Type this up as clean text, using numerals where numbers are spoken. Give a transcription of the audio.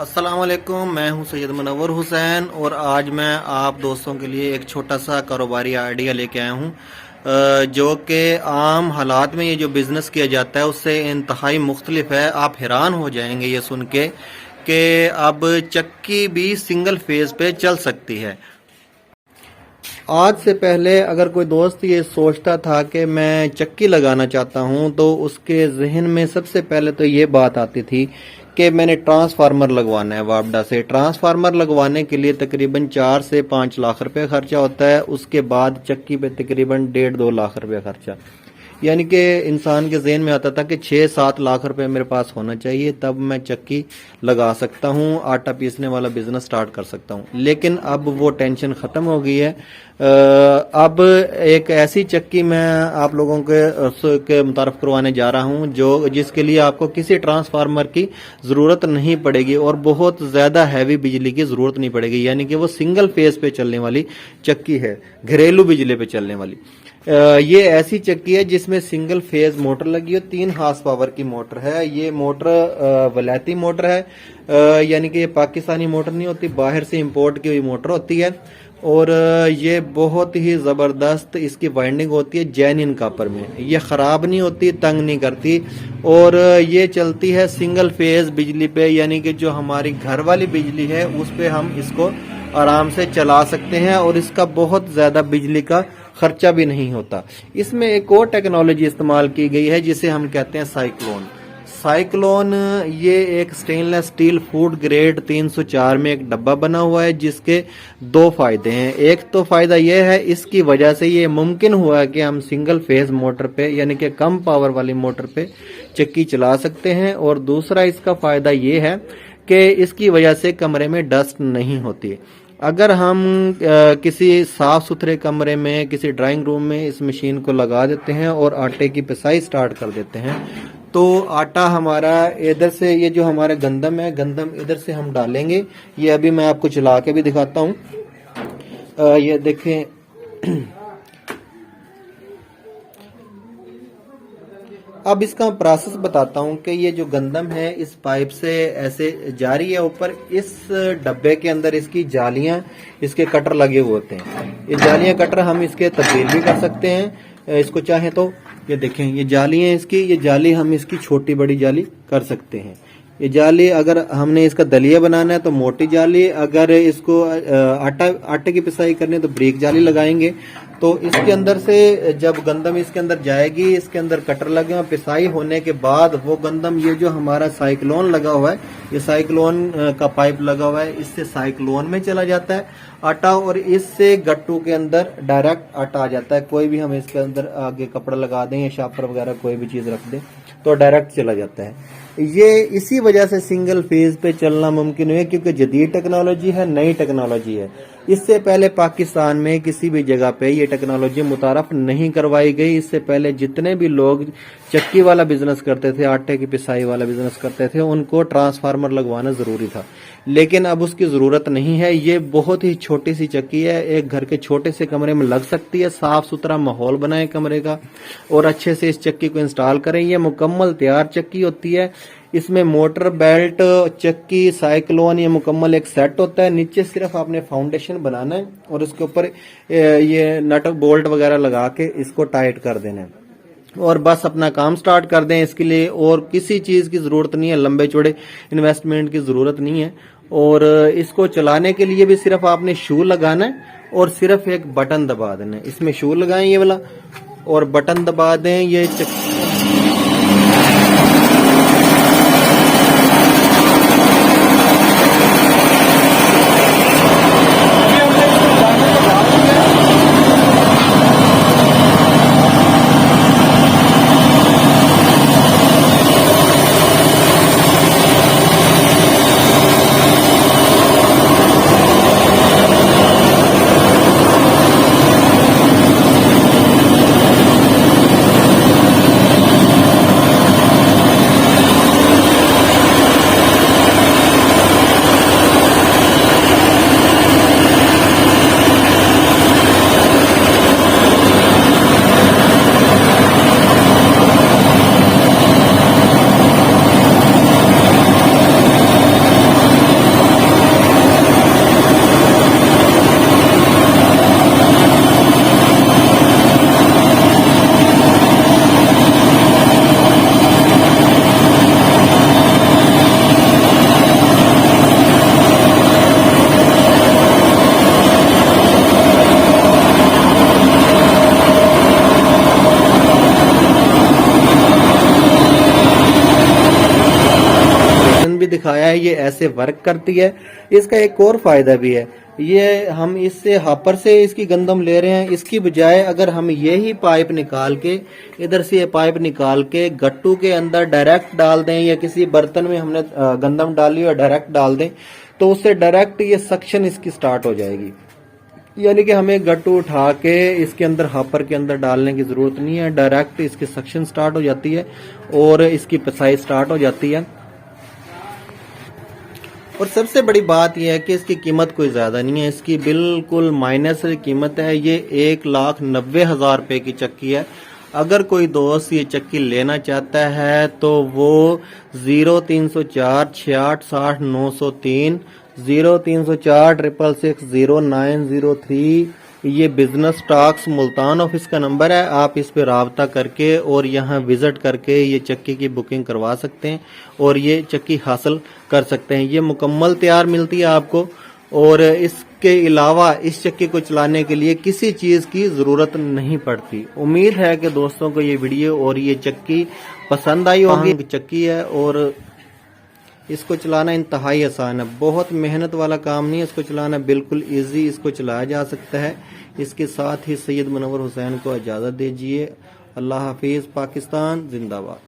अस्सलाम वालेकुम। मैं हूं सैयद मुनव्वर हुसैन और आज मैं आप दोस्तों के लिए एक छोटा सा कारोबारी आइडिया लेके आया हूं, जो कि आम हालात में ये जो बिज़नेस किया जाता है उससे इंतहाई मुख्तलिफ है। आप हैरान हो जाएंगे ये सुन के कि अब चक्की भी सिंगल फेज़ पे चल सकती है। आज से पहले अगर कोई दोस्त ये सोचता था कि मैं चक्की लगाना चाहता हूं तो उसके जहन में सबसे पहले तो ये बात आती थी कि मैंने ट्रांसफार्मर लगवाना है वापडा से। ट्रांसफार्मर लगवाने के लिए तकरीबन 4 से 5 लाख रुपए खर्चा होता है। उसके बाद चक्की पे तकरीबन 1.5-2 लाख रुपए खर्चा, यानी कि इंसान के जहन में आता था कि 6-7 लाख रुपए मेरे पास होना चाहिए तब मैं चक्की लगा सकता हूं, आटा पीसने वाला बिजनेस स्टार्ट कर सकता हूं। लेकिन अब वो टेंशन खत्म हो गई है। अब एक ऐसी चक्की मैं आप लोगों के मुतारफ करवाने जा रहा हूं जो जिसके लिए आपको किसी ट्रांसफार्मर की जरूरत नहीं पड़ेगी और बहुत ज्यादा हैवी बिजली की जरूरत नहीं पड़ेगी, यानी कि वो सिंगल फेज पे चलने वाली चक्की है, घरेलू बिजली पे चलने वाली। ये ऐसी चक्की है जिसमें सिंगल फेज मोटर लगी है, 3 हार्स पावर की मोटर है। ये मोटर वलैती मोटर है, यानी कि ये पाकिस्तानी मोटर नहीं होती, बाहर से इंपोर्ट की हुई मोटर होती है। और ये बहुत ही जबरदस्त इसकी वाइंडिंग होती है जेन्युइन कॉपर में, ये खराब नहीं होती, तंग नहीं करती और ये चलती है सिंगल फेज बिजली पे, यानी कि जो हमारी घर वाली बिजली है उस पे हम इसको आराम से चला सकते हैं और इसका बहुत ज्यादा बिजली का खर्चा भी नहीं होता। इसमें एक और टेक्नोलॉजी इस्तेमाल की गई है जिसे हम कहते हैं साइक्लोन। साइक्लोन ये एक स्टेनलेस स्टील फूड ग्रेड 304 में एक डब्बा बना हुआ है जिसके 2 फायदे हैं। एक तो फायदा यह है, इसकी वजह से ये मुमकिन हुआ है कि हम सिंगल फेज मोटर पे यानी कि कम पावर वाली मोटर पे चक्की चला सकते हैं, और दूसरा इसका फायदा ये है कि इसकी वजह से कमरे में डस्ट नहीं होती। अगर हम किसी साफ सुथरे कमरे में, किसी ड्राइंग रूम में इस मशीन को लगा देते हैं और आटे की पिसाई स्टार्ट कर देते हैं तो आटा हमारा इधर से, ये जो हमारा गंदम है, गंदम इधर से हम डालेंगे। ये अभी मैं आपको चला के भी दिखाता हूँ। ये देखें, अब इसका प्रोसेस बताता हूँ कि ये जो गंदम है इस पाइप से ऐसे जा रही है ऊपर। इस डब्बे के अंदर इसकी जालियां, इसके कटर लगे हुए होते हैं। ये जालियां कटर हम इसके तब्दील भी कर सकते हैं इसको चाहें तो। ये देखें, ये जाली है इसकी, ये जाली हम इसकी छोटी बड़ी जाली कर सकते हैं। ये जाली अगर हमने इसका दलिया बनाना है तो मोटी जाली, अगर इसको आटे की पिसाई करनी है तो बारीक जाली लगाएंगे। तो इसके अंदर से जब गंदम इसके अंदर जाएगी, इसके अंदर कटर लगे हैं, पिसाई होने के बाद वो गंदम, ये जो हमारा साइक्लोन लगा हुआ है, ये साइक्लोन का पाइप लगा हुआ है, इससे साइक्लोन में चला जाता है आटा और इससे गट्टू के अंदर डायरेक्ट आटा आ जाता है। कोई भी हम इसके अंदर आगे कपड़ा लगा दें या शापर वगैरह कोई भी चीज रख दें तो डायरेक्ट चला जाता है। ये इसी वजह से सिंगल फेज पे चलना मुमकिन हुआ क्योंकि जदीद टेक्नोलॉजी है, नई टेक्नोलॉजी है। इससे पहले पाकिस्तान में किसी भी जगह पे ये टेक्नोलॉजी मुतारफ नहीं करवाई गई। इससे पहले जितने भी लोग चक्की वाला बिजनेस करते थे, आटे की पिसाई वाला बिजनेस करते थे, उनको ट्रांसफार्मर लगवाना जरूरी था, लेकिन अब उसकी जरूरत नहीं है। ये बहुत ही छोटी सी चक्की है, एक घर के छोटे से कमरे में लग सकती है। साफ सुथरा माहौल बनाए कमरे का और अच्छे से इस चक्की को इंस्टॉल करें। ये मुकम्मल तैयार चक्की होती है। इसमें मोटर, बेल्ट, चक्की, साइक्लोन, ये मुकम्मल एक सेट होता है। नीचे सिर्फ आपने फाउंडेशन बनाना है और उसके ऊपर ये नट बोल्ट वगैरह लगा के इसको टाइट कर देना है और बस अपना काम स्टार्ट कर दें। इसके लिए और किसी चीज की जरूरत नहीं है, लंबे चौड़े इन्वेस्टमेंट की जरूरत नहीं है। और इसको चलाने के लिए भी सिर्फ आपने शू लगाना है और सिर्फ एक बटन दबा देना है। इसमें शू लगाएं ये वाला और बटन दबा दें। ये दिखाया है ये ऐसे वर्क करती है। इसका एक और फायदा भी है, ये हम इससे हापर से इसकी गंदम ले रहे हैं, इसकी बजाय अगर हम यही पाइप निकाल के इधर से ये पाइप निकाल के गट्टू के अंदर डायरेक्ट डाल दें या किसी बर्तन में हमने गंदम डाली और डायरेक्ट डाल दें तो उससे डायरेक्ट ये सक्शन इसकी स्टार्ट हो जाएगी। यानी कि हमें गट्टू उठा के इसके अंदर हापर के अंदर डालने की जरूरत नहीं है, डायरेक्ट इसकी सक्शन स्टार्ट हो जाती है और इसकी पिसाई स्टार्ट हो जाती है। और सबसे बड़ी बात यह है कि इसकी कीमत कोई ज्यादा नहीं है, इसकी बिल्कुल माइनस कीमत है। ये 1,90,000 रुपए की चक्की है। अगर कोई दोस्त ये चक्की लेना चाहता है तो वो 0304 66 903 0304 666 0903 ये बिजनेस टॉक्स मुल्तान ऑफिस का नंबर है। आप इस पे राब्ता करके और यहाँ विजिट करके ये चक्की की बुकिंग करवा सकते हैं और ये चक्की हासिल कर सकते हैं। ये मुकम्मल तैयार मिलती है आपको और इसके अलावा इस चक्की को चलाने के लिए किसी चीज की जरूरत नहीं पड़ती। उम्मीद है कि दोस्तों को ये वीडियो और ये चक्की पसंद आई होगी। चक्की है और इसको चलाना इंतहाई आसान है, बहुत मेहनत वाला काम नहीं है। इसको चलाना बिल्कुल इजी, इसको चलाया जा सकता है। इसके साथ ही सैयद मुनव्वर हुसैन को इजाज़त दीजिए। अल्लाह हाफिज़। पाकिस्तान जिंदाबाद।